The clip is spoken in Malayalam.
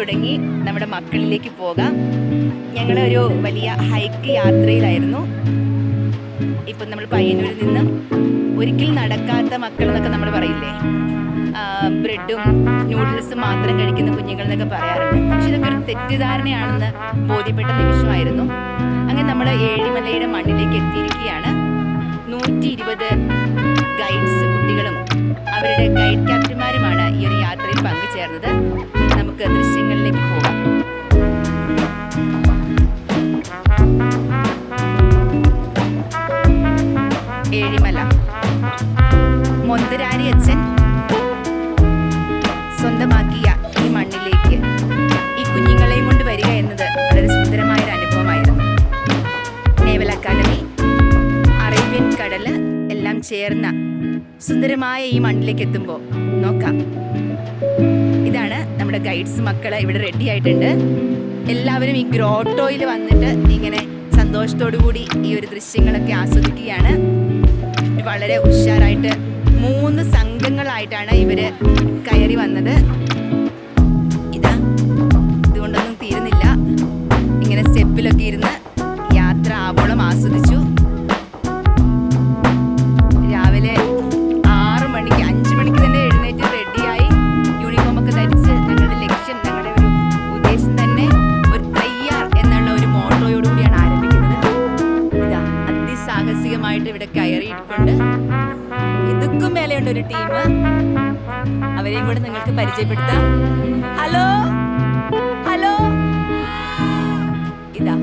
തുടങ്ങി നമ്മുടെ മക്കളിലേക്ക് പോകാം. ഞങ്ങളൊരു വലിയ ഹൈക്ക് യാത്രയിലായിരുന്നു. ഇപ്പം നമ്മൾ പയ്യന്നൂരിൽ നിന്നും ഒരിക്കൽ നടക്കാത്ത മക്കൾ എന്നൊക്കെ നമ്മൾ പറയില്ലേ, ബ്രെഡും നൂഡിൽസും മാത്രം കഴിക്കുന്ന കുഞ്ഞുങ്ങൾ എന്നൊക്കെ പറയാറുണ്ട്. പക്ഷെ ഇതൊക്കെ ഒരു തെറ്റിദ്ധാരണയാണെന്ന് ബോധ്യപ്പെട്ട നിമിഷമായിരുന്നു. അങ്ങനെ നമ്മൾ ഏഴിമലയുടെ മണ്ണിലേക്ക് എത്തിയിരിക്കുകയാണ്. 120 ഗൈഡ്സ് കുട്ടികളും അവരുടെ ഗൈഡ് ക്യാപ്റ്റന്മാരുമാണ് ഈ ഒരു യാത്രയിൽ പങ്കുചേർന്നത്. നമുക്ക് ദൃശ്യങ്ങളിലേക്ക് പോകാം. ഏഴിമല മൊന്തരാരി അച്ഛൻ സ്വന്തമാക്കിയ ഈ മണ്ണിലേക്ക് ഈ കുഞ്ഞുങ്ങളെയും കൊണ്ട് വരിക എന്നത് വളരെ സുന്ദരമായൊരു അനുഭവമായിരുന്നു. നേവൽ അക്കാദമി, അറേബ്യൻ കടല് എല്ലാം ചേർന്ന സുന്ദരമായ ഈ മണ്ണിലേക്ക് എത്തുമ്പോൾ നോക്കാം. ഇതാണ് നമ്മുടെ ഗൈഡ്സ് മക്കള് ഇവിടെ റെഡി ആയിട്ടുണ്ട്. എല്ലാവരും ഈ ഗ്രോട്ടോയിൽ വന്നിട്ട് ഇങ്ങനെ സന്തോഷത്തോടു കൂടി ഈ ഒരു ദൃശ്യങ്ങളൊക്കെ ആസ്വദിക്കുകയാണ്. വളരെ ഉഷാറായിട്ട് 3 സംഘങ്ങളായിട്ടാണ് ഇവര് കയറി വന്നത്. ഇതുകൊണ്ടൊന്നും തീരുന്നില്ല. ഇങ്ങനെ സ്റ്റെപ്പിലൊക്കെ ഇരുന്ന് യാത്ര ആവോളം ആസ്വദിച്ചു. രാവിലെ 6 മണിക്ക് 5 മണിക്ക് തന്നെ എഴുന്നേറ്റ് റെഡിയായി യൂണിഫോം ഒക്കെ ധരിച്ച് ഞങ്ങളുടെ ലക്ഷ്യം, ഞങ്ങളുടെ ഒരു ഉദ്ദേശം തന്നെ ഒരു തയ്യാർ എന്നുള്ള ഒരു മോട്ടോയോടുകൂടിയാണ് ആരംഭിക്കുന്നത്. അതിസാഹസികമായിട്ട് ഇവിടെ കയറിയിട്ടുണ്ട്. ഇതൊക്കെ മേലെയുണ്ട് ഒരു ടീം. അവരെയും കൂടെ നിങ്ങൾക്ക് പരിചയപ്പെടുത്താം. ഹലോ ഹലോ, ഇതാ